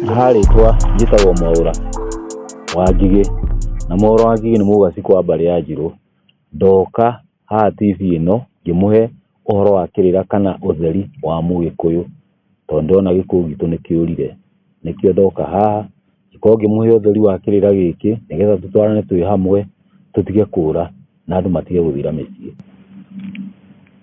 Harĩtwa njĩtagwo Mwaũra wa Ngigĩ, na Mwaũra wa Ngigĩ nĩ mũgacĩ kwa mbarĩ ya Njirũ. Ndoka haha TV ĩno ngĩmũhe ũhoro wa kĩrĩra kana ũtheri wa Mũgĩkũyũ, tondũ ndĩrona Gĩkũyũ gitũ nĩ kĩũrire, nĩkĩo ndoka haha ngĩkorwo ngĩmũhe ũtheri wa kĩrĩra gĩkĩ, nĩgetha tũtwarane twĩ hamwe tũtige kũũra na andũ matige gũthira mĩciĩ.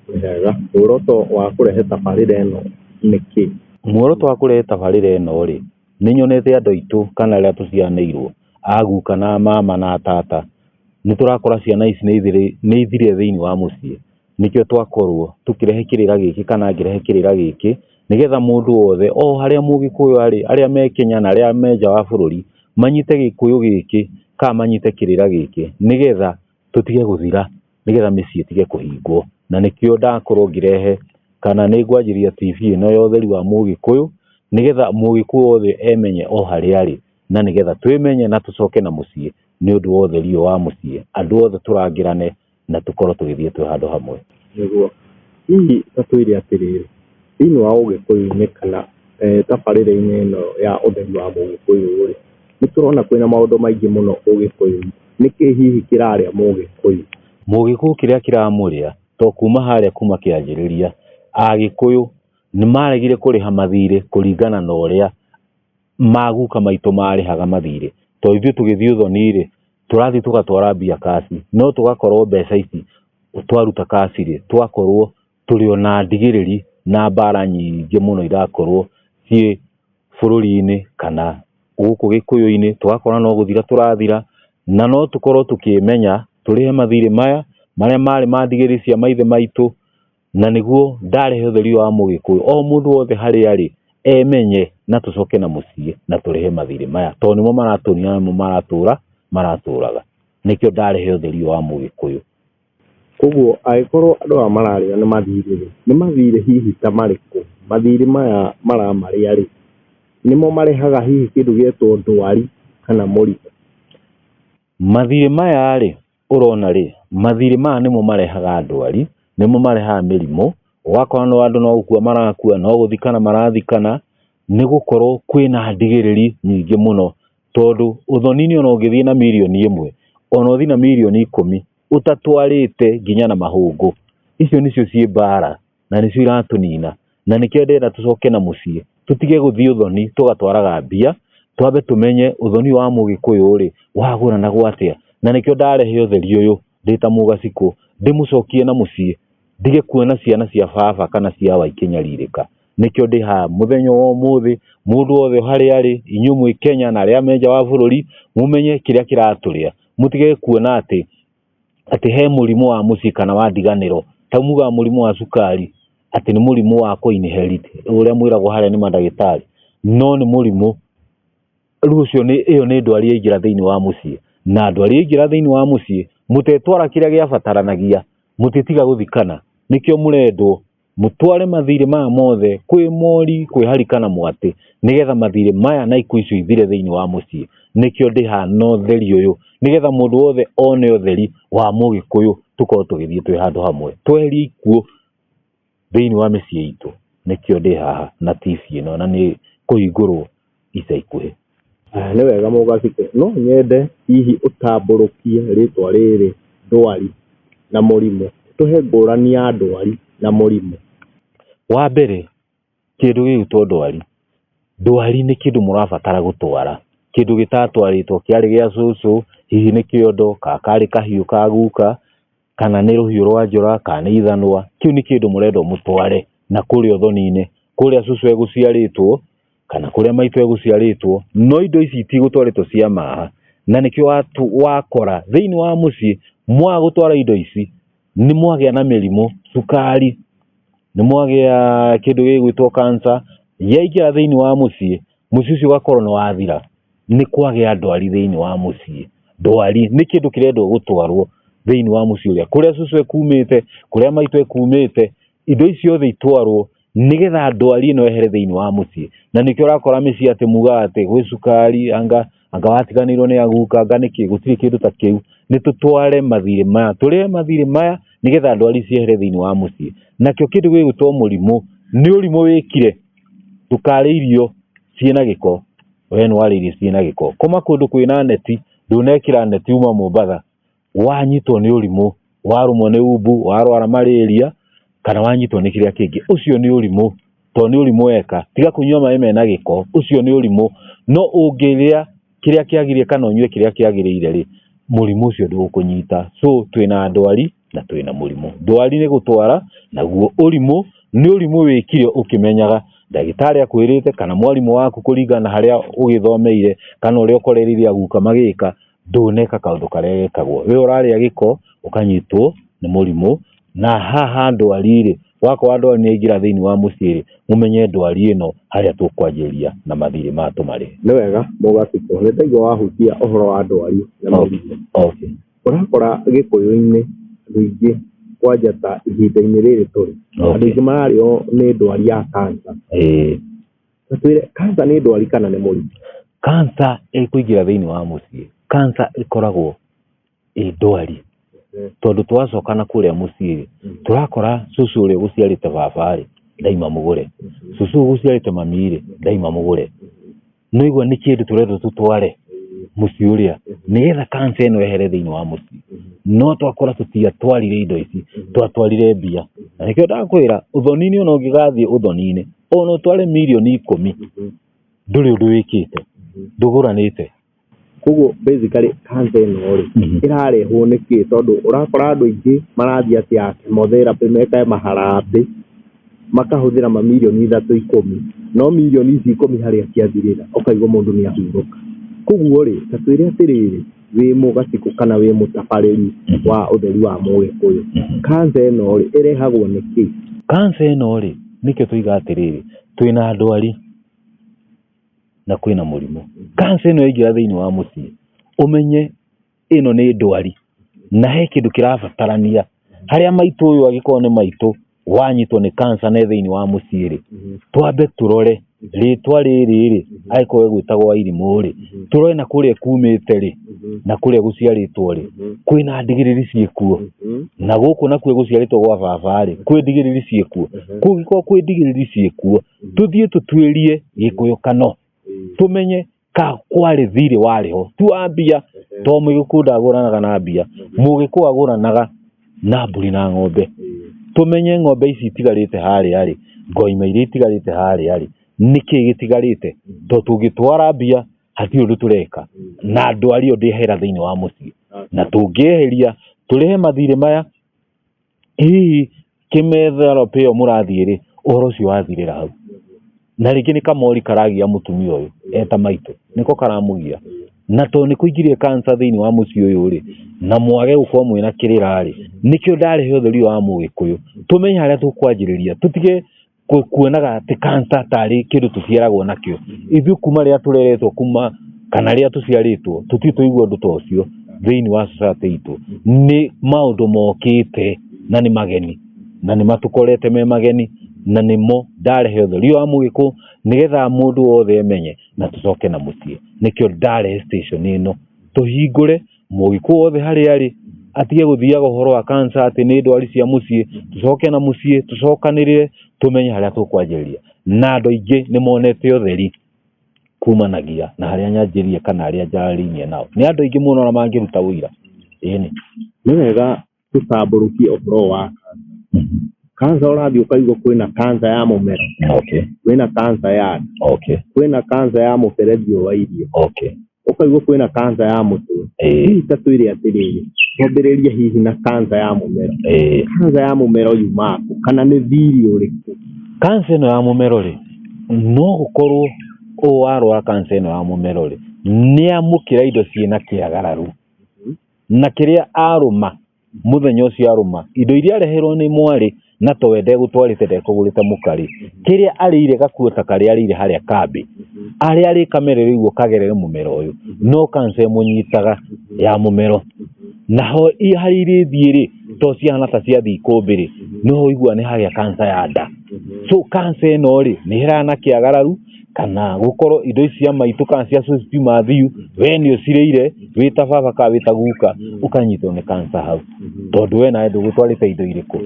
Wega, muoroto wa kũrehe tabarĩra ĩno nĩ kĩ? Muoroto wa kũrehe tabarĩra ĩno rĩ, nĩ nyonete andũ aitũ kana arĩa tũciarĩirwo, a guka na mama na tata, nĩ tũrakora ciana ici nĩ ithire thĩinĩ wa mũciĩ. Nĩkĩo twakorwo tũkĩrehe kĩrĩra gĩkĩ kana ngĩrehe kĩrĩra gĩkĩ, nĩgetha mũndũ wothe o harĩa Mũgĩkũyũ arĩ, arĩa me Kenya na arĩa me nja wa bũrũri, manyite Gĩkũyũ gĩkĩ kana manyite kĩrĩra gĩkĩ, nĩgetha tũtige gũthira, nĩgetha mĩciĩ ĩtige kũhingwo. Na nĩkĩo ndakorwo ngĩrehe kana nĩ ngwanjĩria TV ĩno ya ũtheri wa Mũgĩkũyũ, nĩgetha Mũgĩkũyũ wothe emenye o harĩa arĩ, na nĩgetha twĩmenye na tũcoke na mũciĩ nĩ ũndũ wa ũtheri wa mũciĩ. Andũ othe tũrangĩrane na tũkorwo tũgĩthiĩ twĩ handũ hamwe. Nĩguo, hihi ta twĩre atĩrĩrĩ, thĩinĩ wa Ũgĩkũyũ-inĩ kana tabarĩra-inĩ ĩno ya ũtheri wa Mũgĩkũyũ rĩ, nĩ tũrona kwĩna maũndũ maingĩ mũno Ũgĩkũyũ-inĩ. Nĩkĩ hihi kĩrarĩa Mũgĩkũyũ? Mũgĩkũyũ kĩrĩa kĩramũrĩa, to kuma harĩa kuma kĩanjĩrĩria, Agĩkũyũ nĩ maregire kũrĩha mathirĩ kũringana na ũrĩa maguka maitũ marĩhaga mathirĩ. To ithuĩ tũgĩthiĩ ũthoni rĩ, tũrathiĩ tũgatwara mbia kaci, no tũgakorwo mbeca ici twaruta kaci rĩ, twakorwo tũrĩ ona ndigĩrĩri na mbara nyingĩ mũno irakorwo ciĩ bũrũri-inĩ kana gũkũ Gĩkũyũ-inĩ, tũgakora no gũthira tũrathira, na no tũkorwo tũkĩmenya tũrĩhe mathirĩ maya marĩa marĩ ma ndigĩrĩ cia maithe maitũ. Na nĩguo ndarehe ũtheri wa Mũgĩkũyũ, o mũndũ wothe harĩa arĩ emenye na tũcoke na mũciĩ na tũrĩhe mathirĩ maya, tondũ nĩmo maratũnia namo maratũraga. Nĩkĩo ndarehe ũtheri wa Mũgĩkũyũ. Koguo angĩkorwo andũ aya mararĩo nĩ mathirĩ rĩ, nĩ mathirĩ hihi ta marĩkũ? Mathirĩ maya maramarĩa rĩ, nĩmo marehaga hihi kĩndũ gĩetwo ndwari kana mũrimũ? Mathirĩ maya rĩ, ũrona rĩ, mathirĩ maya nĩmo marehaga ndwari, nĩmo marehaga mĩrimũ. Ũgakora no andũ no gũkua marakua, no gũthikana marathikana, nĩ gũkorwo kwĩna ndigĩrĩri nyingĩ mũno. Tondũ ũthoni-inĩ ona ũngĩthiĩ na mirioni 1, ona ũthiĩ na mirioni 10, ũtatwarĩte nginya na mahũngũ, icio nĩcio ciĩ mbara na nĩcio iratũnina. Na nĩkĩo ndĩrenda tũcoke na mũciĩ, tũtige gũthiĩ ũthoni tũgatwaraga mbia, twambe tũmenye ũthoni wa Mũgĩkũyũ rĩ wagũranagwo atĩa. Na nĩkĩo ndarehe ũtheri ũyũ ndĩ ta mũgacikũ, ndĩmũcokie na mũciĩ, ndige kuona ciana cia baba kana cia waikĩnyarirĩka. Nĩkĩo ndĩ haha mũthenya wa ũmũthĩ, mũndũ wothe harĩa arĩ, inyuĩ mwĩ Kenya na arĩa me nja wa bũrũri, mũmenye kĩrĩa kĩratũrĩa. Mũtige kuona atĩ he mũrimũ wa mũciĩ kana wa ndiganĩro, ta mugaga mũrimũ wa cukari atĩ nĩ mũrimũ wa kũ-inherit ũrĩa mwĩragwo harĩa nĩ mandagĩtarĩ, no nĩ mũrimũ. Rĩu ũcio ĩyo nĩ ndwari yaingĩra thĩinĩ wa mũciĩ, na ndwari yaingĩra thĩinĩ wa mũciĩ mũtetwara kĩrĩa gĩabataranagia, mũtitiga gũthikana. Nĩkĩo mũrendwo mũtware mathirĩ maya mothe kwĩ mori, kwĩ harika na mwatĩ, nĩgetha mathirĩ maya na ikuũ icio ithire thĩinĩ wa mũciĩ. Nĩkĩo ndĩ haha na ũtheri ũyũ, nĩgetha mũndũ wothe one ũtheri wa Mũgĩkũyũ, tũkorwo tũgĩthiĩ twĩ handũ hamwe, tweherie ikuũ thĩinĩ wa mĩciĩ itũ. Nĩkĩo ndĩ haha na TV ĩno na nĩ kũhingũrwo ica ikuhĩ. Nĩ wega mũgacikũ, no nyende hihi ũtambũrũkie rĩtwa rĩrĩ ndwari na mũrimũ, tũhe ngũrani ya ndwari na mũrimũ. Wa mbere, kĩndũ gĩgwĩtwo ndwari, ndwari nĩ kĩndũ mũrabatara gũtwara, kĩndũ gĩtatwarĩtwo kĩarĩ gĩa cũcũ, hihi nĩ kĩondo, kana karĩ kahiũ ka guka, kana nĩ rũhiũ rwa njora, kana nĩ ithanwa. Kĩu nĩ kĩndũ mũrendwo mũtware na kũrĩa ũthoni-inĩ, kũrĩa cũcũ egũciarĩtwo kana kũrĩa maitũ egũciarĩtwo, no indo ici itigũtwarĩtwo cia maha. Na nĩkĩo wakora thĩinĩ wa mũciĩ mwaga gũtwara indo ici, nĩ mwagĩa na mĩrimũ, cukari, nĩ mwagĩa kĩndũ gĩgwĩtwo cancer, yaingĩra thĩinĩ wa mũciĩ, mũciĩ ũcio ũgakorwo nĩ wathira, nĩ kwagĩa ndwari thĩinĩ wa mũciĩ. Ndwari nĩ kĩndũ kĩrendwo gũtwarwo thĩinĩ wa mũciĩ ũrĩa, kũrĩa cũcũ ekumĩte, kũrĩa maitũ ekumĩte, indo icio othe itwarwo, nĩgetha ndwari ĩno ehere thĩinĩ wa mũciĩ. Na nĩkĩo ũrakora mĩciĩ atĩ mugaga atĩ gwĩ cukari, anga watiganĩirwo nĩ aguka, anga nĩkĩ, gũtirĩ kĩndũ ta kĩu. Nĩ tũtware mathirĩ maya, tũrĩhe mathirĩ maya, nĩgetha ndwari ciehere thĩinĩ wa mũciĩ. Nakĩo kĩndũ gĩgwĩtwo mũrimũ, nĩ ũrimũ wĩkire ndũkarĩe irio ciĩna gĩko, we nĩ warĩirie ciĩna gĩko. Koma kũndũ kwĩna neti, ndũnekĩra neti uma Mombatha, wanyitwo nĩ ũrimũ, warũmwo nĩ umbu, warwara malaria kana wanyitwo nĩ kĩrĩa kĩngĩ, ũcio nĩ ũrimũ, to nĩ ũrimũ weka. Tiga kũnyua maĩ mena gĩko, ũcio nĩ ũrimũ. No ũngĩrĩa kĩrĩa kĩagĩrĩire kana ũnyue kĩrĩa kĩagĩrĩire rĩ, mũrimũ ũcio ndũgũkũnyita. So twĩna ndwari na twĩna mũrimũ. Ndwari nĩ gũtwara, naguo ũrimũ nĩ ũrimũ wĩkire ũkĩmenyaga, ndagĩtarĩ akwĩrĩte kana mwarimũ waku kũringana harĩa ũgĩthomeire kana ũrĩa ũkoreririe aguka magĩka, ndũneka kaũndũ karĩa gekagwo. We ũrarĩa gĩko ũkanyitwo nĩ mũrimũ. Na haha ndwari rĩ, wakorwo ndwari nĩ aingĩra thĩinĩ wa mũciĩ rĩ, mũmenye ndwari ĩno harĩa tũkwanjĩria na mathirĩ matũ marĩ. Nĩ wega Mũgatĩko, nĩ ndaigua wahutia ũhoro wa ndwari na mũrimũ. Okay. Ũrakora Gĩkũyũ-inĩ andũ aingĩ kwanja ta ihinda-inĩ rĩrĩ tũrĩ, andũ aingĩ mararĩo nĩ ndwari ya cancer. Twĩre cancer nĩ ndwari kana nĩ mũrimũ? Cancer ĩkũingĩra thĩinĩ wa mũciĩ. Cancer ĩkoragwo ĩ ndwari. Tondũ twacoka na kũrĩa mũciĩ tũrakora cũcũ ũrĩa gũciarĩte baba rĩ, ndaima mũgũre. Cũcũ gũciarĩte mami rĩ, ndaima mũgũre. No igua nĩ kĩndũ tũrenda tũtware mũciĩ ũrĩa nĩgetha cancer ĩno ehere thĩinĩ wa mũciĩ. No twakora tũtiatwarire indo ici, twatwarire mbia. Na nĩkĩo ndakwĩra ũthoni-inĩ ona ũngĩgathiĩ ũthoni-inĩ, ona ũtware mirioni 10 ndũrĩ ũndũ wĩkĩte, ndũgũranĩte. Koguo basically cancer ĩno rĩ, ĩrarehwo nĩkĩ? Tondũ ũrakora andũ aingĩ marathiĩ atĩa chemotherapy, mekae maharambĩ, makahũthĩra mamirioni 3-10, no mirioni ici 10 harĩa ciathirĩra, ũkaigua mũndũ nĩ ahurũka. Koguo rĩ, ta twĩre atĩrĩrĩ, wĩ Mũgatĩkũ kana wĩ mũtabarĩri wa ũtheri wa Mũgĩkũyũ, cancer ĩno rĩ, ĩrehagwo nĩkĩ? Cancer ĩno rĩ, nĩkĩo tũiga atĩrĩrĩ, twĩna ndwari na kwĩna mũrimũ. Cancer ĩno yaingĩra thĩinĩ wa mũciĩ, ũmenye ĩno nĩ ndwari na he kĩndũ kĩrabatarania. Harĩa maitũ ũyũ agĩkorwo nĩ maitũ wanyitwo nĩ cancer nĩ thĩinĩ wa mũciĩ rĩ, twambe tũrore rĩtwa rĩrĩ rĩ, agĩkorwo gwĩtagwo Wairimũ rĩ, tũrore na kũrĩa kumĩte rĩ, na kũrĩa gũciarĩtwo rĩ, kwĩna ndigĩrĩri ciĩkuo. Na gũkũ nakuo gũciarĩtwo gwa baba rĩ, kwĩ ndigĩrĩri ciĩkuo. Kũngĩkorwo kwĩ ndigĩrĩri ciĩkuo, tũthiĩ tũtuĩrie Gĩkũyũkano, tũmenye ka kwarĩ thirĩ warĩho tu wa mbia. To Mũgĩkũyũ ndagũranaga na mbia, Mũgĩkũyũ agũranaga na mbũri na ng'ombe. Tũmenye ng'ombe ici itigarĩte harĩa rĩ, ngoima iria itigarĩte harĩa rĩ, nĩkĩ gĩtigarĩte? To tũngĩtwara mbia hatirĩ ũndũ tũreka, na ndwari ĩyo ndĩehera thĩinĩ wa mũciĩ. Na tũngĩeheria tũrĩhe mathirĩ maya, hihi chemotherapy ĩyo mũrathiĩ rĩ, ũhoro ũcio wathirĩra hau. Na rĩngĩ nĩ kamori karagia mũtumia ũyũ eta maitũ, nĩko karamũgia. Na to nĩ kũingĩrie cancer thĩinĩ wa mũciĩ ũyũ rĩ, na mwage gũkorwo mwĩna kĩrĩra rĩ, nĩkĩo ndarehe ũtheri wa Mũgĩkũyũ. Tũmenye harĩa tũkwanjĩrĩria, tũtige kuonaga atĩ cancer tarĩ kĩndũ tũciaragwo nakĩo. Ithuĩ kuma rĩrĩa tũreretwo kuma kana rĩrĩa tũciarĩtwo, tũtirĩ tũigua ũndũ ta ũcio thĩinĩ wa society itũ. Nĩ maũndũ mokĩte na nĩ mageni, na nĩ matũkorete me mageni, na nĩmo ndarehe ũtheri wa Mũgĩkũyũ nĩgetha mũndũ wothe emenye na tũcoke na mũciĩ. Nĩkĩo ndarehe station ĩno, tũhingũre Mũgĩkũyũ wothe harĩa arĩ, atige gũthiaga ũhoro wa cancer atĩ nĩ ndwari cia mũciĩ. Tũcoke na mũciĩ, tũcokanĩrĩre, tũmenye harĩa tũkwanjĩrĩria. Na andũ aingĩ nĩ monete ũtheri kumanagia na harĩa nyanjĩrie kana harĩa njarĩirie nao. Nĩ andũ aingĩ mũno na mangĩruta ũira. Ĩni nĩ wega tũtambũrũkie ũhoro wa cancer. Ũrathiĩ ũkaigua kwĩna cancer ya mũmero, kwĩna cancer ya nda, kwĩna cancer ya mũberethi wa irio, ũkaigua kwĩna cancer ya mũtwe. Hihi ta twĩre atĩrĩrĩ, twambĩrĩrie hihi na cancer ya mũmero. Cancer ya mũmero yumaga kũ, kana nĩ thiri ũrĩkũ? Cancer ĩno ya mũmero rĩ, no gũkorwo ũũ warwara cancer ĩno ya mũmero rĩ, nĩ amũkĩra indo ciĩna kĩagararu. Na kĩrĩa arũma mũthenya ũcio arũma, indo iria areherwo nĩ mwarĩ na to wende gũtwarĩte ndekũgũrĩte mũkarĩ, kĩrĩa arĩire gakuo ta karĩa arĩire harĩa kambĩ, arĩa arĩ kamere rĩu kagerere mũmero ũyũ, no cancer mũnyitaga ya mũmero. Naho harĩa irĩthiĩ rĩ, to ciahana ta ciathiĩ ikũmbĩ rĩ, no igua nĩ hagĩa cancer ya nda. So cancer ĩno rĩ, nĩ ĩrana kĩagararu, kana gũkorwo indo ici cia maitũ kana cia cũcũ ti mathiu, we nĩ ũcirĩire wĩta baba ka wĩta guka, ũkanyitwo nĩ cancer hau. Tondũ we nawe ndũgũtwarĩte indo irĩkũ?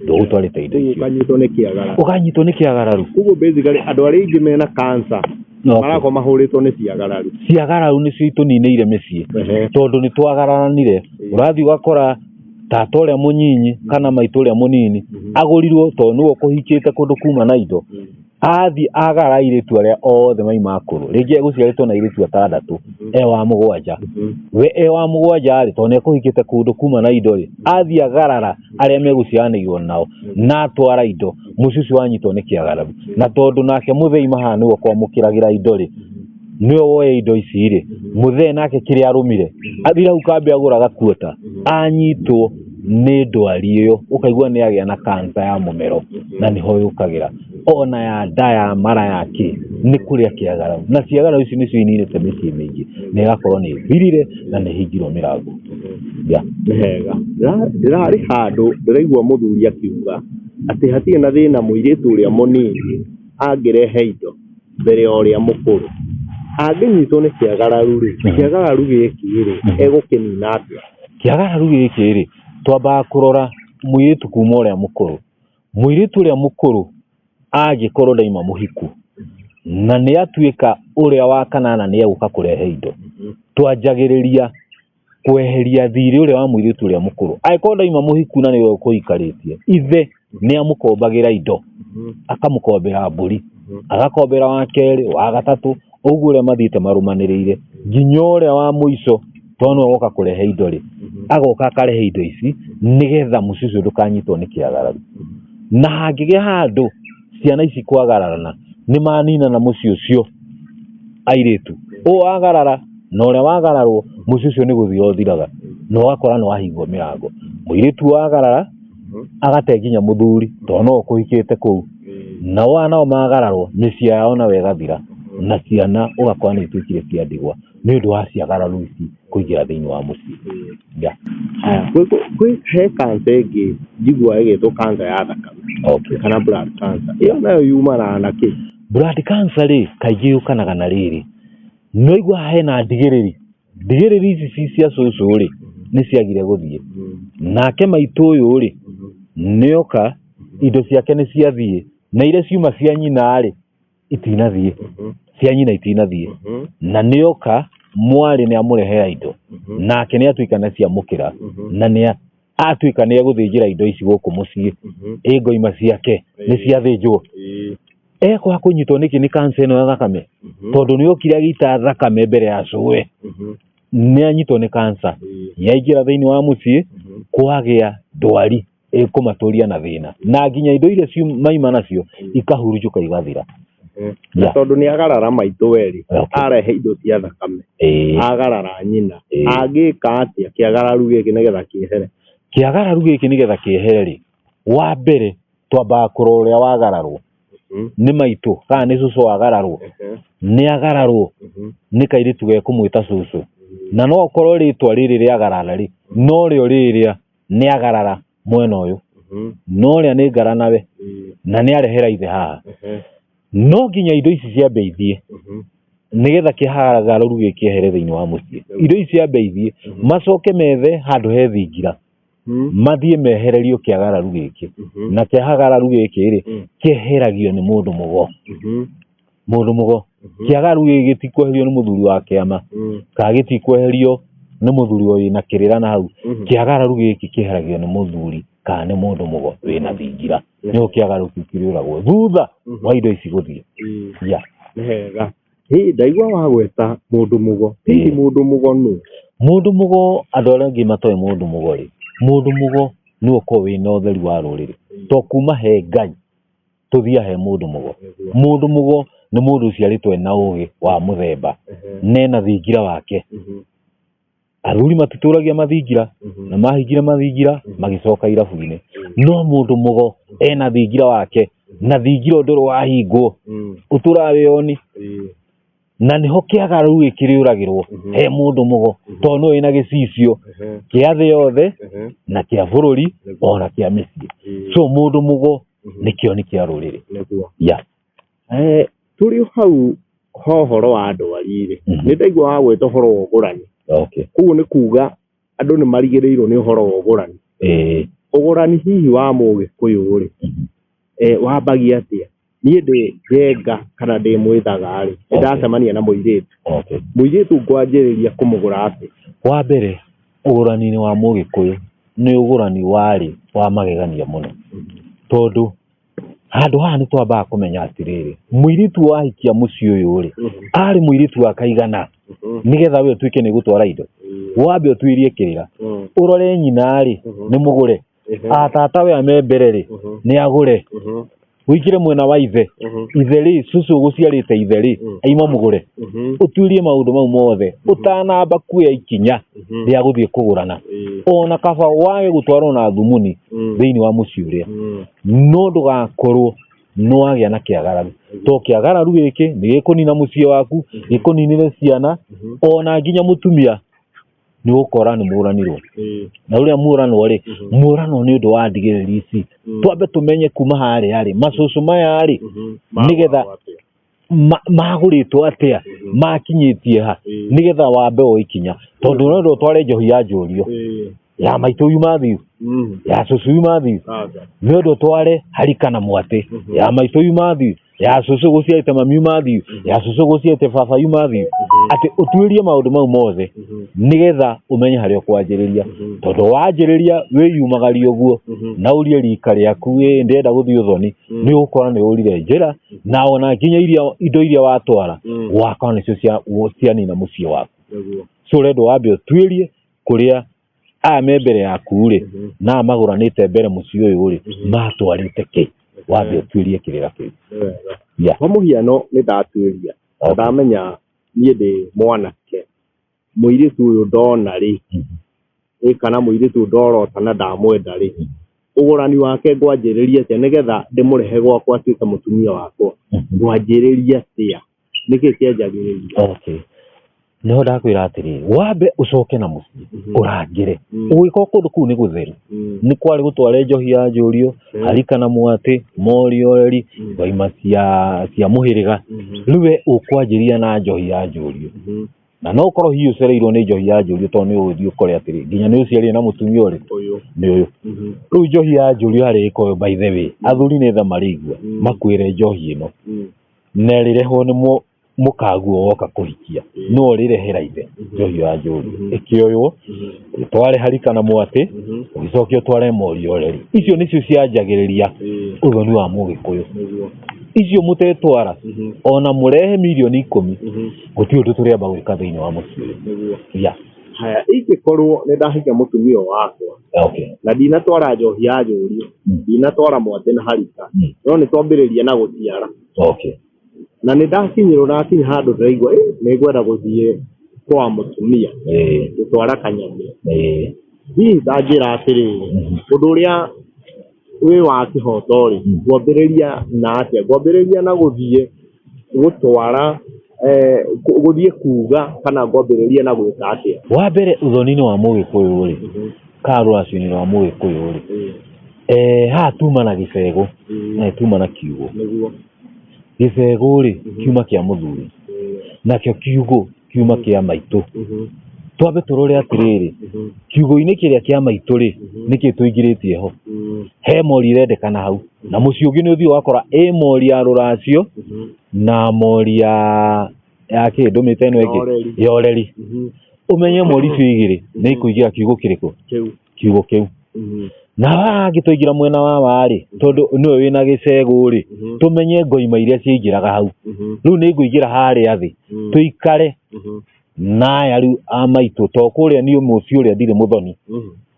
Ndũgũtwarĩte indo icio. Ũkanyitwo nĩ kĩagararu. Ũkanyitwo nĩ kĩagararu. Ũguo basically andũ arĩa aingĩ mena cancer marako mahũrĩtwo nĩ ciagararu. Ciagararu nĩcio itũninĩire mĩciĩ tondũ nĩ twagararanire. Ũrathiĩ ũgakora tata ũrĩa mũnyinyi kana maitũ ũrĩa mũnini agũrirwo tondũ nĩwe ũkũhikĩte kũndũ kuma na indo, athiĩ agara airĩtu arĩa othe maima akũrũ, rĩngĩ egũciarĩtwo na airĩtu 6 wa 7, we wa 7 rĩ tondũ nĩ ekũhikĩte kũndũ kuma na indo rĩ, athiĩ agarara arĩa megũciaranĩirwo nao na atwara indo, mũciĩ ũcio wanyitwo nĩ kĩagararu. Na tondũ nake mũthei maha nĩwe kwamũkĩragĩra indo rĩ, nĩwe woye indo ici rĩ, mũthee nake kĩrĩa arũmire athira hau kambe agũra gakuota, anyitwo nĩ ndwari ĩyo, ũkaigua nĩ agĩa na kansa ya mũmero na nĩho yũkagĩra, ona ya nda ya mara yake nĩ kũrĩa kĩagararu. Na ciagararu ici nĩcio ininĩte mĩciĩ mĩingĩ na ĩgakorwo nĩ thirire na nĩ hingirwo mĩrango. Nĩ hega. Ndĩrarĩ handũ ndĩraigua mũthuri akiuga atĩ hatirĩ na thĩna mũirĩtu ũrĩa mũnini angĩrehe indo mbere ya ũrĩa mũkũrũ. Angĩnyitwo nĩ kĩagararu rĩ, kĩagararu gĩkĩ rĩ egũkĩnina atĩa? Kĩagararu gĩkĩ rĩ, twambaga kũrora mũirĩtu kuma ũrĩa mũkũrũ. Mũirĩtu ũrĩa mũkũrũ angĩkorwo ndaima mũhiku na nĩ atuĩka ũrĩa wa kanana nĩ egũka kũrehe indo, twanjagĩrĩria kweheria thirĩ ũrĩa wa mũirĩtu ũrĩa mũkũrũ. Angĩkorwo ndaima mũhiku na nĩwe ũkũhikarĩtie, ithe nĩ amũkombagĩra indo, akamũkombera mbũri, agakombera wa kerĩ, wa gatatũ, ũguo ũrĩa mathiĩte marũmanĩrĩire nginya ũrĩa wa mũico tondũ nĩwe woka kũrehe indo rĩ, agoka akarehe indo ici nĩgetha mũciĩ ũcio ndũkanyitwo nĩ kĩagararu. Na hangĩgĩa handũ ciana ici kwagararana nĩ maninana mũciĩ ũcio airĩtu, ũũ agarara na ũrĩa wagararwo, mũciĩ ũcio nĩ gũthira ũthiraga na ũgakora nĩ wahingwo mĩrango. Mũirĩtu wagarara agate nginya mũthuri tondũ no ũkũhikĩte kũu, nao anao magararwo mĩciĩ yao nayo ĩgathira na ciana ũgakora nĩ ituĩkire cia ndigwa nĩ ũndũ wa ciagararu ici kũingĩra thĩinĩ wa mũciĩ. He kansa ĩngĩ njiguaga ĩgĩtwo kansa ya thakame kana blood cancer, ĩyo nayo yumanaga na kĩ? Blood cancer rĩ kaingĩ yũkanaga na rĩrĩ, no igua hena ndigĩrĩri ici ci cia cũcũ rĩ nĩ ciagire gũthiĩ, nake maitũ ũyũ rĩ nĩoka indo ciake nĩ ciathiĩ na iria ciuma cia nyina rĩ itinathiĩ, cia nyina itinathiĩ, na nĩoka mwarĩ nĩ amũrehera indo nake nĩ atuĩka nĩ ciamũkĩra na nĩ atuĩka nĩ egũthĩnjĩra indo ici gũkũ mũciĩ, ngoima ciake nĩ ciathĩnjwo, ekwa kũnyitwo nĩkĩ nĩ kansa ĩno ya thakame tondũ nĩ okire agĩita thakame mbere ya cũwe, nĩ anyitwo nĩ kansa, yaingĩra thĩinĩ wa mũciĩ, kwagĩa ndwari ĩkũmatũria na thĩna na nginya indo iria maima nacio ikahurunjũka igathira. Na tondũ nĩ agarara maitũ weri, arehe indo cia thakame, agarara nyina, angĩka atĩa kĩagararu gĩkĩ nĩgetha kĩehere? Kĩagararu gĩkĩ nĩgetha kĩehere rĩ, wa mbere twambaga kũrora ũrĩa wagararwo, nĩ maitũ kana nĩ cũcũ wagararwo, nĩ agararwo nĩ kairĩtu gekũmwĩta cũcũ, na no ũkorwo rĩtwa rĩrĩ rĩagarara rĩ, no rĩo rĩrĩa nĩ agarara mwena ũyũ, no rĩa nĩ ngara nawe na nĩ arehera ithe haha, no nginya indo ici ciambe ithiĩ nĩgetha kĩagararu gĩkĩ kĩehere thĩinĩ wa mũciĩ. Indo ici ciambe ithiĩ macoke methe handũ he thingira, mathiĩ mehererio kĩagararu gĩkĩ, na kĩagararu gĩkĩ rĩ kĩeheragio nĩ mũndũ mũgo. Kĩagararu gĩkĩ gĩtikweherio nĩ mũthuri wa kĩama kana gĩtikweherio nĩ mũthuri wĩna kĩrĩra na hau, kĩagararu gĩkĩ kĩeheragio nĩ mũthuri kana nĩ mũndũ mũgo wĩna thingira, nĩho kĩagararu kĩu kĩrĩũragwo thutha wa indo ici gũthiĩ. Nĩ hega. Ndaigua wagweta mũndũ mũgo, hihi mũndũ mũgo nũ? Mũndũ mũgo, andũ arĩa angĩ matoĩ mũndũ mũgo rĩ, mũndũ mũgo nĩ ũkorwo wĩna ũtheri wa rũrĩrĩ, to kuma he Ngai tũthia he mũndũ mũgo. Mũndũ mũgo nĩ mũndũ ũciarĩtwo ena ũgĩ wa mũthemba na ena thingira wake. Athuri matitũragia mathingira na mahingire mathingira magĩcoka irabu-inĩ, no mũndũ mũgo ena thingira wake na thingira ndũrĩ wahingwo, ũtũraga wĩyoni, na nĩho kĩagararu gĩkĩrĩũragĩrwo he mũndũ mũgo tondũ nĩwe wĩna gĩcicio kĩa thĩ yothe na kĩa bũrũri ona kĩa mĩciĩ. So mũndũ mũgo nĩkĩo nĩ kĩa rũrĩrĩ. Tũrĩ hau ha ũhoro wa ndwari rĩ, nĩ ndaigua wagweta ũhoro wa ũgũrani. Koguo nĩ kuga andũ nĩ marigĩrĩirwo nĩ ũhoro wa ũgũrani. Ũgũrani hihi wa Mũgĩkũyũ rĩ wambagia atĩa? niĩ ndĩ njenga kana ndĩ mwĩthaga rĩ ndacemania na mũirĩtu mũirĩtu ngwanjĩrĩria kũmũgũra atĩ wa mbere ũgũrani-inĩ wa Mũgĩkũyũ nĩ ũgũrani warĩ wa magegania mũno tondũ handũ haha nĩ twambaga kũmenya atĩrĩrĩ mũirĩtu wahikia mũciĩ ũyũ rĩ arĩ mũirĩtu wa kaigana nĩgetha we ũtuĩke nĩ gũtwara indo wambe ũtuĩrie kĩrĩra ũrore nyina rĩ nĩ mũgũre tata we ame mbere rĩ nĩ agũre wĩkire mwena wa ithe rĩ cucu gũciarĩte ithe rĩ aima mũgũre ũtuĩrie maũndũ mau mothe ũtanamba kuoya ikinya rĩa gũthiĩ kũgũrana ona kaba wage gũtwarwo na thumuni thĩinĩ wa mũciĩ ũrĩa no ndũgakorwo nĩwagĩa na kĩagararu to kĩagararu gĩkĩ nĩ gĩkũnina mũciĩ waku gĩkũninĩre ciana ona nginya mũtumia nĩ ũkora nĩ mũranirwo na ũrĩa mũranwo rĩ mũranwo nĩ ũndũ wa ndigĩrĩri ici twambe tũmenye kuma harĩa rĩ macũcũ maya rĩ nĩgetha magũrĩtwo atĩa makinyĩtie ha nĩgetha wambe o ikinya tondũ no ndũtware njohi ya njũriũ ya maitũ yuma thiũ ya cũcũ yuma thiũ no ndũtware harika na mwatĩ ya maitũ yuma thiũ ya cũcũ gũciarĩte mami yuma thiũ ya cũcũ gũciarĩte baba yuma thiũ atĩ ũtuĩrie maũndũ mau mothe nĩgetha ũmenye harĩa ũkwanjĩrĩria tondũ wanjĩrĩria wĩyumagaria ũguo na ũrie rika rĩaku ndĩrenda gũthiĩ ũthoni nĩ ũgũkora nĩ ũrire njĩra na ona nginya indo iria watwara wakora nĩcio cianina mũciĩ waku so ũrenda wambe ũtuĩrie kũrĩa aya me mbere yaku rĩ na magũranĩte mbere mũciĩ ũyũ rĩ matwarĩte kĩ wambe ũtuĩrie kĩrĩra kĩu kwa mũhiano nĩ ndatuĩria ndamenya niĩ ndĩ mwanake mũirĩtu ũyũ ndona rĩ kana mũirĩtu ũyũ ndorota na ndamwenda rĩ ũgũrani wake ngwanjĩrĩria atĩa nĩgetha ndĩmũrehe gwakwa atuĩke mũtumia wakwa ngwanjĩrĩria atĩa nĩkĩ kĩanjagĩrĩria no ndakwĩra atĩrĩrĩ wambe ũcoke na mũciĩ ũrangĩre ũgĩkorwo kũndũ kũu nĩ gũtheru nĩ kwarĩ gũtware njohi ya njũriũ harika na mwatĩ morioreri ngoima cia mũhĩrĩga rĩu we ũkwanjĩria na njohi ya njũriũ na no ũkorwo hihi ũcereirwo nĩ njohi ya njũriũ tondũ nĩ ũgũthiĩ ũkore atĩrĩrĩ nginya nĩ ũciarire na mũtumia ũrĩ nĩ ũyũ rĩu njohi ya njũriũ harĩ ĩkorwo by the way athuri nĩ tha marĩigua makwĩre njohi ĩno na ĩrĩrehwo nĩ mũkaguo woka kũhikia no rĩrehera ithe njohi ya njũriũ ĩkĩoywo ũtware harika na mwatĩ ũgĩcokia ũtware morioreri icio nĩcio cianjagĩrĩria ũthoni wa Mũgĩkũyũ icio mũtetwara ona mũrehe milioni 10 gũtirĩ ũndũ tũrĩamba gwĩka thĩinĩ wa mũciĩ haya ingĩkorwo nĩ ndahikia mũtumia wakwa na ndinatwara njohi ya njũriũ ndinatwara mwatĩ na harika no nĩ twambĩrĩria na gũciara na nĩ ndakinyĩrwo na akinya handũ ndĩraigua nĩ ngwenda gũthiĩ kwa mũtumia gũtwara kanyamĩ hihi ndanjĩra atĩrĩrĩ ũndũ ũrĩa wĩ wa kĩhoto rĩ ngwambĩrĩria na atĩa ngwambĩrĩria na gũthiĩ gũtwara gũthiĩ kuga kana ngwambĩrĩria na gwĩka atĩa wa mbere ũthoni-inĩ wa Mũgĩkũyũ rĩ kana rũracio-inĩ rwa Mũgĩkũyũ rĩ haha tuma na gĩcegũ na tuma na kiugũ gĩcegũ rĩ kiuma kĩa mũthuri nakĩo kiugũ kiuma kĩa maitũ twambe tũrore atĩrĩrĩ kiugũ-inĩ kĩrĩa kĩa maitũ rĩ nĩkĩ tũingĩrĩtie ho he mori irendekana hau na mũciĩ ũngĩ nĩ ũthiĩ wakora mori ya rũracio na mori ya ndũmĩte ĩno ĩngĩ ya ũreri ũmenye mori icio igĩrĩ nĩ ikũingĩra kiugũ kĩrĩkũ kiugũ kĩu na hangĩ twaingĩra mwena wa warĩ tondũ nĩwe wĩna gĩcegũ rĩ tũmenye ngoima iria ciaingĩraga hau rĩu nĩ ngũingĩra harĩa thĩ tũikare naya rĩu a maitũ to kũrĩa niĩ mũciĩ ũrĩa ndirĩ mũthoni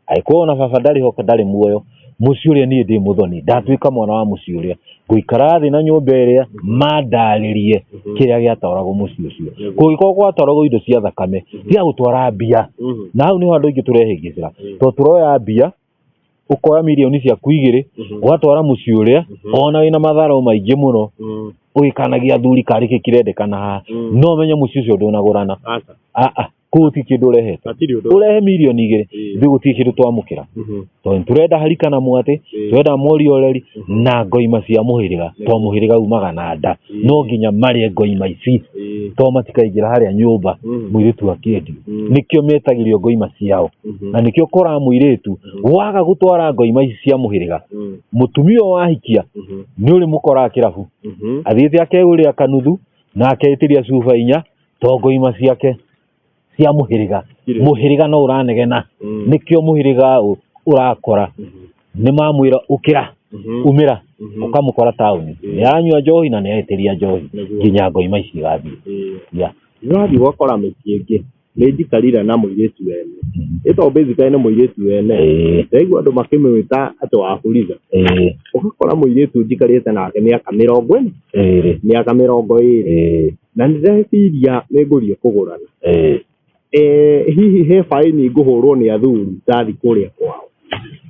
angĩkorwo ona baba ndarĩ ho ndarĩ muoyo mũciĩ ũrĩa niĩ ndĩ mũthoni ndatuĩka mwana wa mũciĩ ũrĩa ngũikara thĩ na nyũmba ĩrĩa mandarĩrie kĩrĩa gĩatwaragwo mũciĩ ũcio kũngĩkorwo gwatwaragwo indo cia thakame cia gũtwara mbia na hau nĩho andũ aingĩ tũrehĩngĩcĩra tondũ tũroya mbia ũkoya milioni ciaku 2 ũgatwara mũciĩ ũrĩa ona wĩna matharũ maingĩ mũno ũgĩkanagia athuri karĩ kĩrendekana haha no menye mũciĩ ũcio ndũnagũrana kuti kindu rehete urehe milioni 2 biguti kindu twamukira to turenda harikana mwate turenda mori oreri na ngoima cia muhiriga to muhiriga umaga na nda no nginya mari ngoima ici to matikaingira haria nyumba muiritu akiendi nikio metagirio ngoima ciao na nikio kora muiritu waga gutwara ngoima ici cia muhiriga mutumio wahikia ni uri mukora kirabu athiite akeguria kanuthu na akeitiria cuba 4 to ngoima ciake cia muhiriga no uranegena nikio muhiriga urakora ni mamwira ukira umira ukamukora tauni yanywa njohi na neetiria njohi nginya ngoima ici gathi ya nwathi wakora mecienge ni njikarira na muiritu wene ito basically ni muiritu wene ndaigua andu makimwita ati wa buriza ukakora muiritu njikarite nake miaka 40 miaka 20 na ndĩreciria nĩngũthiĩ kũgũrana hihi he faini ngũhũrwo nĩ athuri ndathi kũrĩa kwao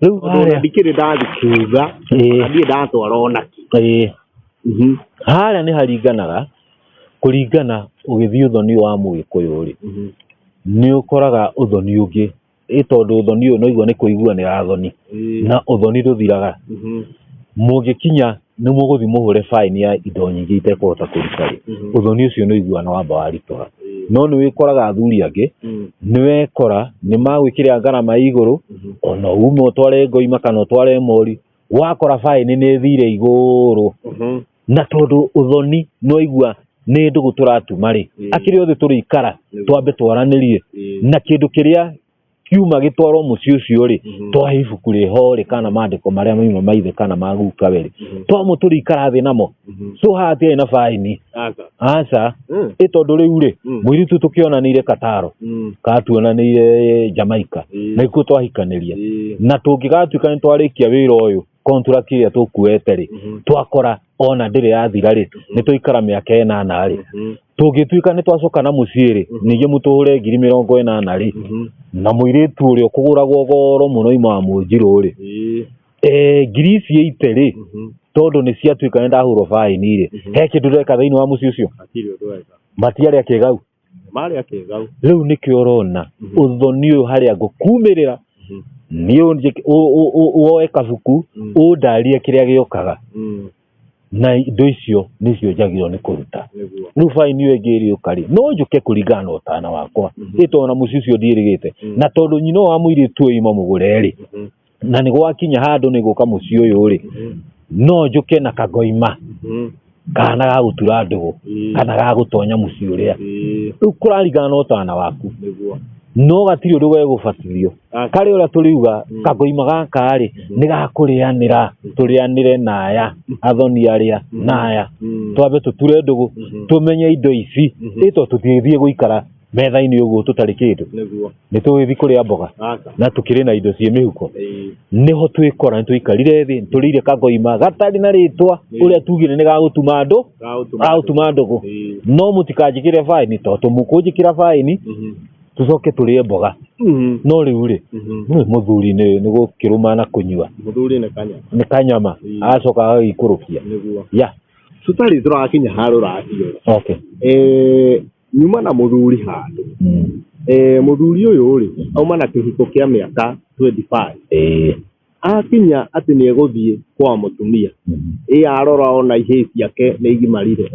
rĩu harĩa ndikĩrĩ ndathi kuga ndiĩ ndatwara onaki harĩa nĩ haringanaga kũringana ũgĩthiĩ ũthoni wa mũgĩkũyũ rĩ nĩ ũkoraga ũthoni ũngĩ tondũ ũthoni ũyũ no igua nĩ kũiguanĩra thoni na ũthoni ndũthiraga mũngĩkinya nĩ mũgũthiĩ mũhũre faini ya indo nyingĩ itekũhota kũruta rĩ ũthoni ũcio nĩ iguana wamba waritũha no nĩ wĩkoraga athuri angĩ nĩ wekora nĩ magwĩkĩra ngarama igũrũ ona ume ũtware ngoima kana ũtware mori wakora faini nĩ thire igũrũ na tondũ ũthoni no igua nĩ ndũgũ tũratuma rĩ akĩrĩ othe tũrĩikara twambe twaranĩrie na kĩndũ kĩrĩa kiuma gĩtwarwo mũciĩ ũcio rĩ twahe ibuku rĩho rĩ kana maandĩko marĩa mauma maithe kana maguka weri twamũ tũrĩikara thĩ namo so hatirĩ na faini aca tondũ rĩu rĩ mũirĩtu tũkĩonanĩire Kataro katuonanĩire Jamaica na ikuo twahikanĩria na tũngĩgatuĩka nĩ twarĩkia wĩra ũyũ contract ĩrĩa tũkuĩte rĩ twakora ona ndĩrĩ yathira rĩ nĩ tũikara mĩaka 8 rĩ tũngĩtuĩka nĩ twacoka na mũciĩ rĩ ningĩ mũtũhũre 80,000 rĩ na mũirĩtu ũrĩa ũkũgũragwo goro mũno ima wa Mũnjirũ rĩ ngiri ici 8 rĩ tondũ nĩ ciatuĩka nĩ ndahũrwo faini rĩ he kĩndũ ndeka thĩinĩ wa mũciĩ ũcio matiarĩ akĩgau rĩu nĩkĩo ũrona ũthoni ũyũ harĩa ngũkumĩrĩra nĩ woe kabuku ũndarie kĩrĩa gĩũkaga na indo icio nĩcio njagĩrĩirwo nĩ kũruta rĩu faini ĩyo ĩngĩ ĩrĩũka rĩ no njũke kũringana na ũtana wakwa tondũ na mũciĩ ũcio ndiĩrĩgĩte na tondũ nyina wa mũirĩtu ũyũ ima mũgũre rĩ na nĩ gwakinya handũ nĩ gũka mũciĩ ũyũ rĩ no njũke na kagoima kana ga gũtura ndũgũ kana ga gũtonya mũciĩ ũrĩa rĩu kũraringana na ũtana waku no gatirĩ ũndũ gegũbatithio karĩ ũrĩa tũriuga kagoima gaka rĩ nĩ gakũrĩanĩra tũrĩanĩre naya athoni arĩa naya twambe tũture ndũgũ tũmenye indo ici ĩto tũthiĩ gũikara metha-inĩ ũguo tũtarĩ kĩndũ nĩ tũgĩthiĩ kũrĩa mboga na tũkĩrĩ na indo ciĩ mĩhuko nĩho twĩkora nĩ tũikarire thĩ tũrĩire kagoima gatarĩ na rĩtwa ũrĩa tugire nĩ gagũtuma ndũgũ no mũtikanjĩkĩre faini tondũ mũkũnjĩkĩra faini tucoke tũrĩe mboga no rĩu rĩ mũthuri nĩ gũkĩrũma na kũnyua nĩ kanyama acoka agagĩikũrũkia ya tutarĩ tũrakinya harũ racio nyuma na mũthuri handũ mũthuri ũyũ rĩ auma na kĩhiko kĩa mĩaka 25 akinya atĩ nĩ egũthiĩ kwa mũtumia arora ona ihĩ ciake nĩ igimarire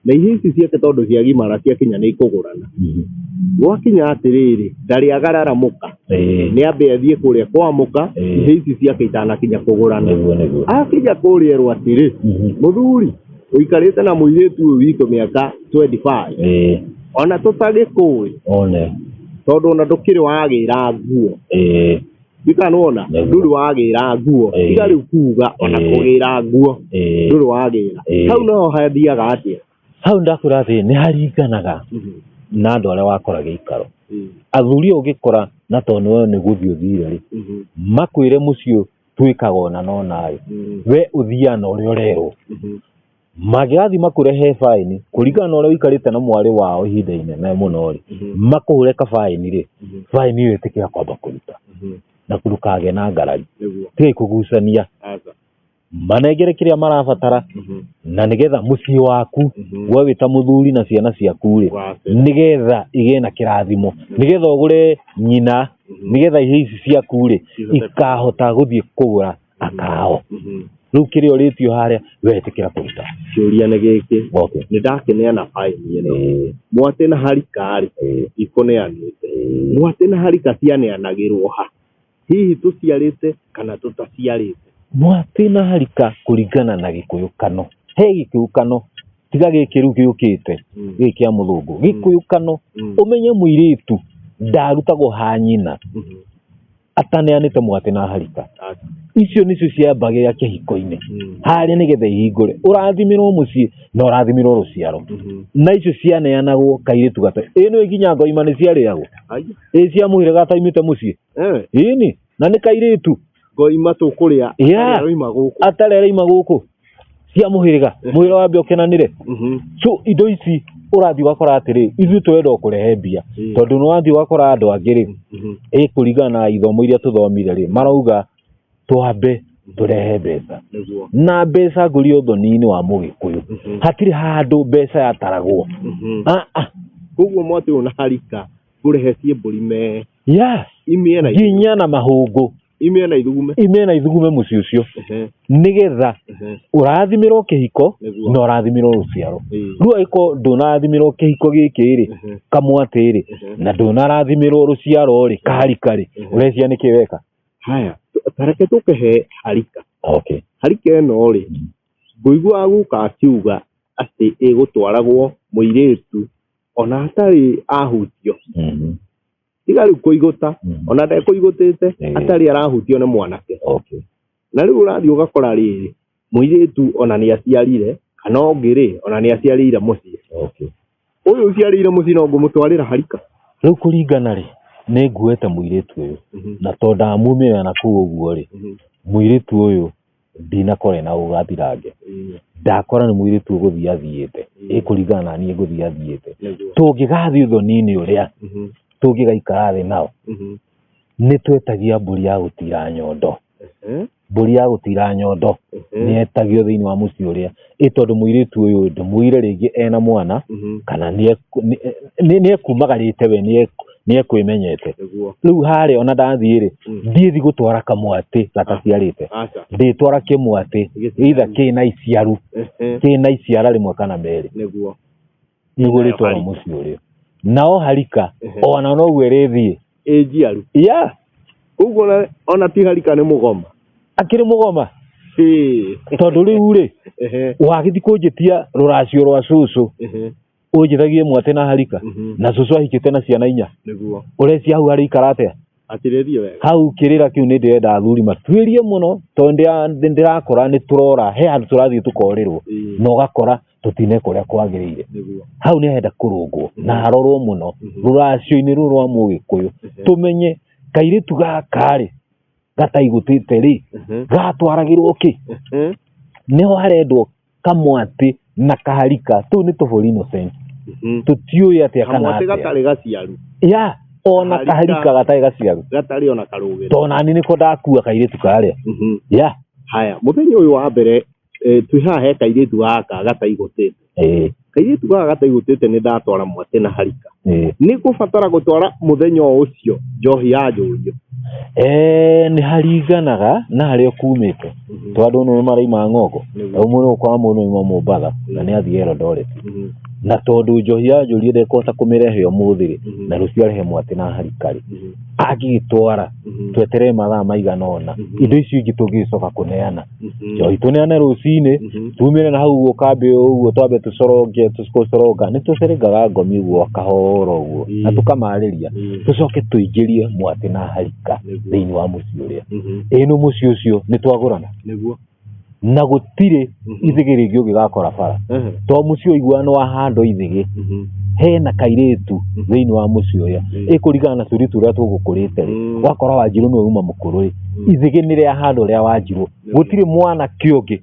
na ihĩ ici ciake tondũ ciagimara ciakinya nĩ ikũgũrana gwakinya atĩrĩrĩ ndarĩ agararamũka nĩ ambe athiĩ kũrĩa kwa mũka ihĩ ici ciake itanakinya kũgũrana akinya kũrĩa atĩrĩ mũthuri ũikarĩte na mũirĩtu ũyũ witũ mĩaka 25 ona tũtagĩkũĩ tondũ ona ndũkĩrĩ wagĩra nguo ndikanona ndũrĩ wagĩra nguo tiga rĩu kuga ona kũgĩra nguo ndũrĩ wagĩra hau no hathiaga atĩa hau ndakwĩra atĩ nĩ haringanaga na andũ arĩa wakora gĩikaro athuri ũngĩkora na tondũ nĩ gũthiĩ ũthire rĩ makwĩre mũciĩ twĩkaga ona narĩ we ũthiaga na ũrĩa ũrerwo magĩgathiĩ makũrehe faini kũringana na ũrĩa ũikarĩte na mwarĩ wao ihinda inene mũno rĩ makũhũre kabaini rĩ faini ĩyo ĩtĩkĩra kwamba kũruta na ndũkagĩe na ngarari tiga kũgucania manengere kiria marabatara na nigetha muciĩ waku we wita muthuri na ciana ciaku ri nigetha igĩe na kĩrathimo nigetha ũgũre nyina nigetha ici ciaku ri ikahota gũthiĩ kũgũra akao rĩu kĩrĩa ũrĩtio harĩa wetĩkĩra kũruta kĩũria nĩ gĩkĩ nĩ ndakeneana faini ĩno mwatĩ na harika rĩ ikũneanĩte mwatĩ na harika cianeanagĩrwo ha hihi tũciarĩte kana tũtaciarĩte mwatĩ na harika kũringana na gĩkũyũkano he gĩkũyũkano tiga gĩkĩ rĩu gĩũkĩte gĩkĩa mũthũngũ gĩkũyũkano ũmenye mũirĩtu ndarutagwo ha nyina ataneanĩte mwatĩ na harika icio nĩcio ciambagĩrĩra kĩhiko-inĩ harĩa nĩgetha ihingũre ũrathimirwo mũciĩ na ũrathimirwo rũciaro na icio cianeanagwo kairĩtu gata ĩno nginya ngoima nĩ ciarĩagwo cia mũhĩrĩga gataimĩte mũciĩ ĩni na nĩ kairĩtu ngoima tũkũrĩa atarĩ araima gũkũ cia mũhĩrĩga mũhĩrĩga wambe ũkenanĩre so indo ici ũrathiĩ ũgakora atĩrĩ ithuĩ twenda kũrehe mbia tondũ nĩ wathiĩ ũgakora andũ angĩ rĩ kũringana na ithomo iria tũthomire rĩ marauga twambe tũrehe mbeca na mbeca ngũrio ũthoni-inĩ wa mũgĩkũyũ hatirĩ handũ mbeca yataragwo koguo mwatĩ ũyũ na harika kũrehe ciĩmbũri me nginya na mahũngũ ime na ithugume mũciĩ ũcio nigetha ũrathimirwo kĩhiko na ũrathimirwo rũciaro rĩu angĩkorwo ndũnarathimirwo kĩhiko gĩkĩ rĩ kamwatĩ rĩ na ndũnarathimirwo rũciaro rĩ kaharika rĩ ũrecia nĩkĩ weka haya tareke tũkehe harika harika ĩno rĩ ngũigua guka akiuga atĩ ĩgũtwaragwo mũirĩtu ona atarĩ ahutio tiga rĩu kũigũta ona ndekũigũtĩte atarĩ arahutio nĩ mwanake na rĩu ũrathiĩ ũgakora rĩrĩ mũirĩtu ona nĩ aciarire kana ũngĩ rĩ ona nĩ aciarĩire mũciĩ ũyũ ũciarĩire mũciĩ no ngũmũtwarĩra harika rĩu kũringana rĩ nĩ nguĩte mũirĩtu ũyũ na tondũ ndamumĩra na kũu ũguo rĩ mũirĩtu ũyũ ndinakora na ũgathirange ndakora nĩ mũirĩtu ũgũthiĩ athiĩte kũringana na niĩ ngũthiĩ athiĩte tũngĩgathiĩ ũthoni-inĩ ũrĩa tũngĩgaikara thĩ nao nĩ twetagia mbũri ya gũtira nyondo mbũri ya gũtira nyondo nĩ etagio thĩinĩ wa mũciĩ ũrĩa tondũ mũirĩtu ũyũ ndũmũire rĩngĩ ena mwana kana nĩ ekumagarĩte we nĩ ekwĩmenyete rĩu harĩa ona ndathiĩ rĩ ndiĩthi gũtwara kamwatĩ gataciarĩte ndĩtwara kĩmwatĩ either kĩna iciaru kĩna iciara rĩmwe kana merĩ nĩguo rĩtwara mũciĩ ũrĩa nao harika ona noguo ĩrĩthiĩ njiaru ũguo ona ti harika nĩ mũgoma akĩrĩ mũgoma tondũ rĩu rĩ wagĩthi kũnjĩtia rũracio rwa cũcũ ũnjĩthagie mwatĩ na harika na cũcũ ahikĩte na ciana 4 ũrecia hau harĩ ikara atĩa hau kĩrĩra kĩu nĩ ndĩrenda athuri matuĩrie mũno tondũ ndĩrakora nĩ tũrora he handũ tũrathiĩ tũkorĩrwo na ũgakora tũtineka ũrĩa kwagĩrĩire hau nĩ henda kũrũngwo na harorwo mũno rũracio-inĩ rũu rwa mũgĩkũyũ tũmenye kairĩtu gaka rĩ gataigũtĩte rĩ gatwaragĩrwo kĩ nĩho harendwo kamwatĩ na kaharika tũu nĩ tũbũri innocent tũtiũĩ atĩa kana kamwatĩ gatarĩ gaciaru ona kaharika gatarĩ gaciaru gatarĩ ona karũgĩro tondũ nani nĩko ndakua kairĩtu karĩa haya mũthenya ũyũ wa mbere twĩ haha he kairĩtu gaka gataigũtĩte kairĩtu gaka gataigũtĩte nĩ ndatwara mwatĩ na harika nĩ gũbatara gũtwara mũthenya ũcio njohi ya njũrio nĩ haringanaga na harĩa kumĩte tondũ nĩ maraima ng'ongo ũmwe kwa mũndũ nĩ Mombatha na nĩ athiĩ Eldoret na tondũ njohi ya njũrio ndekũhota kũmĩrehe ũmũthĩ rĩ na rũciũ arehe mwatĩ na harika rĩ angĩgĩtwara tweterere mathaa maigana ũna indo icio ingĩ tũngĩcoka kũneana njohi tũneane rũcinĩ tumĩre na hau ũkambe ũguo twambe tũcoronge tũcoronga nĩ tũcerengaga ngomi ũguo kahora ũguo na tũkamarĩria tũcoke tũingĩrie mwatĩ na harika thĩinĩ wa mũciĩ ũrĩa ĩno mũciĩ ũcio nĩ twagũrana na gũtirĩ ithigĩ rĩngĩ ũngĩgakora bara to mũciĩ ũiguano wa handũ ithigĩ hena kairĩtu thĩinĩ wa mũciĩ ũrĩa kũringana na tũirĩtu ũrĩa tũgũkũrĩte rĩ wakora Wanjirũ nĩwe uma mũkũrũ rĩ ithigĩ nĩ rĩa handũ rĩa Wanjirũ gũtirĩ mwana kĩũngĩ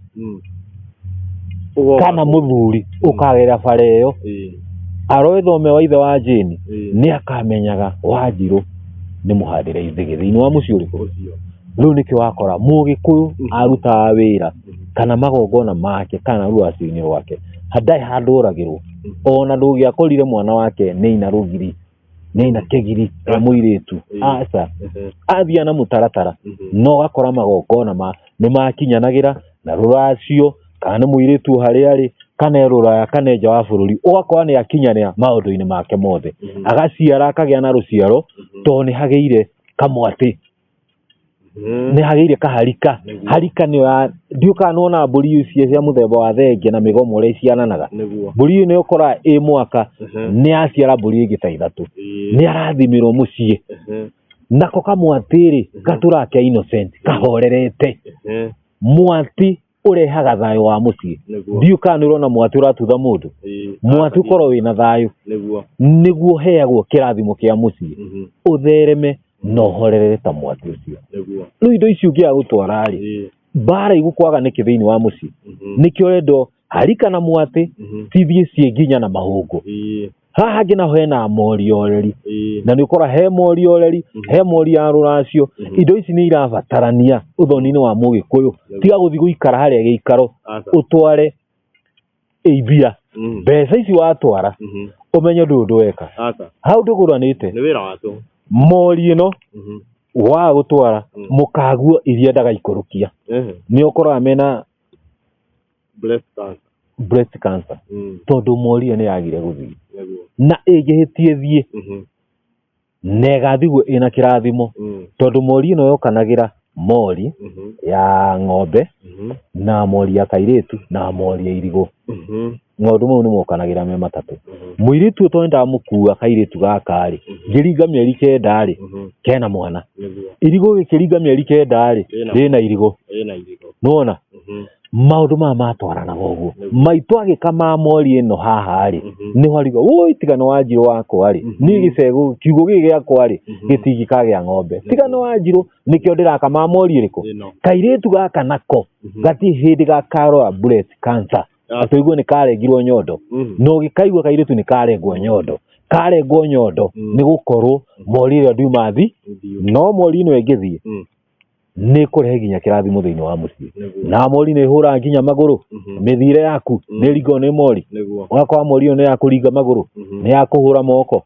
kana mũthuri ũkagerera bara ĩyo aroe thome wa ithe wa Jane nĩ akamenyaga Wanjirũ nĩ mũhandĩre ithigĩ thĩinĩ wa mũciĩ ũrĩkũ riu niki wakora Mugikuyu aruta wira kana magongona make kana ruaci-ini rwake handai handuragirwo ona ndungiakorire mwana wake ni ina rugiri ni ina kegiri muiritu aca athia na mutaratara no gakora magongona ni makinyanagira na ruracio kana muiritu hari ari kana ruraya kana nja wa bururi ugakora ni akinyanira maundu-ini make mothe agaciara akagia na ruciaro to ni hageire kamwati ni hageire kaharika harika ni ndiuka nona mburi ici cia muthemba wa thenge na migomo uri ciananaga mburi ni ukora mwaka ni aciara mburi ingi ta ithatu ni arathimirwo mucii nako kamwatiri gaturake innocent kahorerete mwati urehaga thayo wa mucii ndiuka nirona mwati uratutha mundu mwati ukoro wina thayo niguo heagwo kirathimo kia mucii uthereme no horerere ta mwati ucio riu indo icio ngia gutwara ri bara igukwaga niki thiini wa mucii nikio endo harika na mwati cithie cienginya na mahungu haha ngina hena mori oreri na ni ukora he mori oreri he mori ya ruracio indo ici ni irabatarania uthoni-ini wa Mugikuyu tiga guthi guikara haria giikaro utware eibia mbeca ici watwara umenye ndu weka hau nduguranite ni wira watu mori ino wa gutwara mukaguo iria ndaga ikurukia ni ukora mena breast cancer tondu mori ni yagire guthii na igihitie thie negathiguo ina kirathimo tondu mori ino yokanagira mori ya ng'ombe na mori ya kairitu na mori ya irigo ng'ondu mau ni mokanagira me matatu muiritu twenda mukua kairitu gakari giringa mieri 9 ri kena mwana irigo gikiringa mieri 9 ri rina irigo nona maundu matwarana goguo maitu agikama mori ino haha ri ni horigo woi tigano wanjiru wakwa ri ni gicego kiugo gigiakwa ri gitigikagia ng'ombe tigano wanjiru nikio ndirakama mori iriku kairitu gaka nako gati hindi gakaro breast cancer atuigwo ni karengirwo nyondo no gikaigwa kairitu ni karengwo nyondo ni gukorwo mori rio ndiumathi no mori ino engithie ni kurehe ginya kirathimo thiini wa mucii na mori ni hura ginya maguru mithire yaku ni ringo ni mori wakwa mori ino ni yakuringa maguru ni yakuhura moko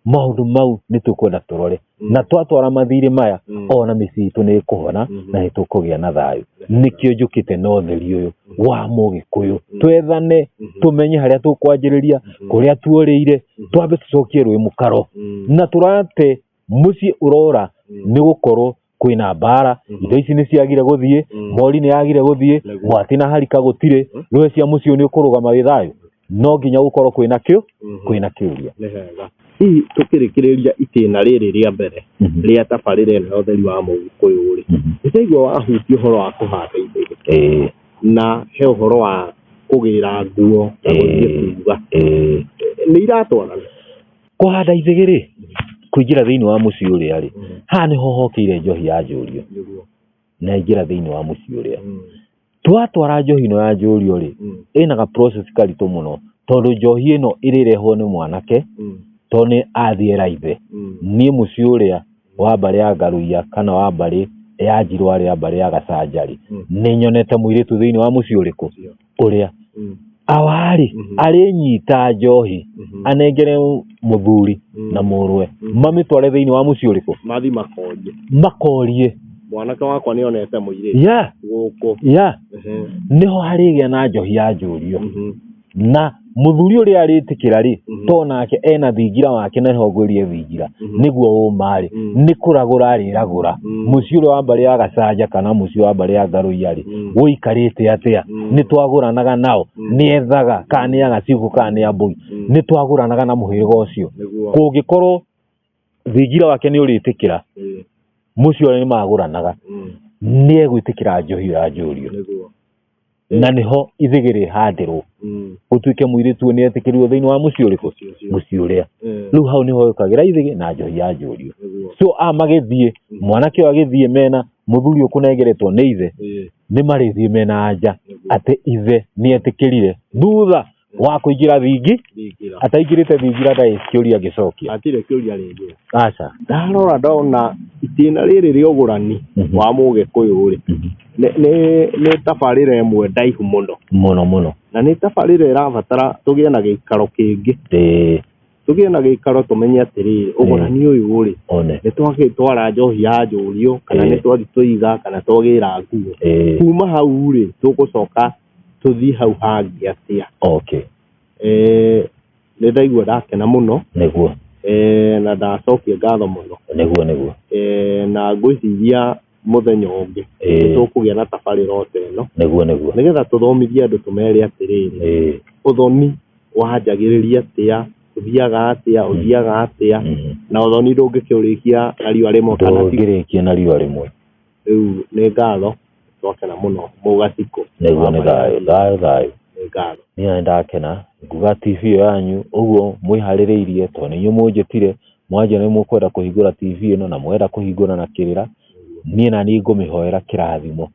maundu mau ni tukwenda turore na twatwara mathiri maya ona micii itu ni kuhona na ni tukugia na thayo nikio njukite no theri uyu wa Mugikuyu twethane tumenye haria tukwanjiriria kuria tuorire twambe tucokie rwi mukaro na turate mucii urora ni gukorwo kwina bara indo ici ni ciagire guthie mori ni yagire guthie mwati na harika gutire rwe cia mucii ni ukurugama wi thayo no nginya gukorwo kwina kiuria hii tukirikiriria itina riri ria mbere ria tabarire na utheri wa Mugikuyu ri itaigwa wahutio horo wa kuhanda ithige na he horo wa kugira nguo na guthie kuga ni iratwarana kuhanda ithige ri kuingira thiini wa mucii uria ri ha ni hohokeire njohi ya njurio na ingira thiini wa mucii uria twatwara njohi no ya njurio ri ina ga process karitu muno tondu njohi ino irirehwo ni mwanake tone athie raithe ni mucii uria wa mbari ya Ngaruiya kana wa mbari ya Njiru aria mbari ya Gacanjari ni nyonete muiritu thiini wa mucii uriku uria awari ari nyita njohi anengere muthuri na murwe mamitware thiini wa mucii uriku mathi makorie mwanake wakwa ni onete muiritu guku niho harigia na njohi ya njurio na muthuri uria aritikira ri to nake ena thingira wake na hogwerie thingira niguo umari ni kuragura ariragura mucii uria wa mbari ya Gacanja kana mucii wa mbari ya Ngaruiya ri wikarite atia ni twaguranaga nao ni ethaga kana ya gacigu kana ya mbui ni twaguranaga na muhirigo ucio kungikorwo thingira wake ni uritikira mucii uria ni maguranaga ni egwitikira njohi ya njurio na niho ithigiri handirwo utuike muiritu ni etikirio thiini wa mucii uriku mucii uria riu hau niho yukagira ithigi na njohi ya njurio so magithie mwanake agithie mena muthuri ukunengeretwo ni ithe ni marithie mena anja ati ithe ni etikirire thutha wa kuingira thingi ataingirite thingira ndaikiuria gicokia atire kiuria ringi aca ndarora ndona itĩna rĩrĩ rĩa ũgũrani wa mũgĩkũyũ rĩ nĩ tabarĩra ĩmwe ndaihu mũno na nĩ tabarĩra ĩrabatara tũgĩe na gĩikaro kĩngĩ tũgĩe na gĩikaro tũmenye atĩrĩrĩ ũgũrani ũyũ rĩ nĩ twagĩtwara njohi ya njũriũ kana nĩ twathi tũiga kana twagĩra nguo kuma hau rĩ tũgũcoka tũthiĩ hau hangĩ atĩa nĩ ndaigua ndakena mũno nĩguo na ndacokia ngatho mũno nĩguo na ngwĩciria mũthenya ũngĩ tũkũgĩa na tabarĩra o ta ĩno nĩgetha tũthomithie andũ tũmere atĩrĩrĩ ũthoni wanjagĩrĩria atĩa ũthiaga atĩa na ũthoni ndũngĩkĩũrĩkia na riũa rĩmwe kana ndũngĩrĩkia na riũa rĩmwe rĩu nĩ ngatho twakena mũno mũgatikũ nĩguo nĩ thayũ niĩ ndakena nguga TV ĩyo yanyu ũguo mwĩharĩrĩirie tondũ nĩ inyuĩ mũnjĩtire mwanjia nĩ mũkwenda kũhingũra TV ĩno na mwenda kũhingũra na kĩrĩra niĩ na niĩ ngũmĩhoera kĩrathimo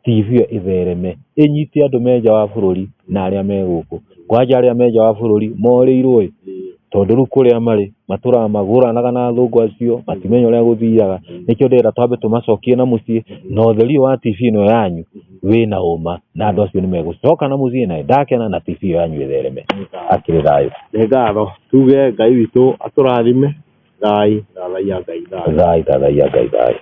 TV ĩyo ĩthereme ĩnyite andũ me nja wa bũrũri na arĩa me gũkũ kwanja arĩa me nja wa bũrũri morĩirwo tondũ rĩu kũrĩa marĩ matũraga magũranaga na athũngũ acio matimenya ũrĩa gũthiaga nĩkĩo ndĩrenda twambe tũmacokie na mũciĩ na ũtheri wa TV ĩno yanyu wĩna ũma na andũ acio nĩ megũcoka na mũciĩ na ndakena na TV ĩyo yanyu ĩthereme akĩrĩ thayũ nĩ ngatho tuge Ngai witũ atũrathime thayũ thayũ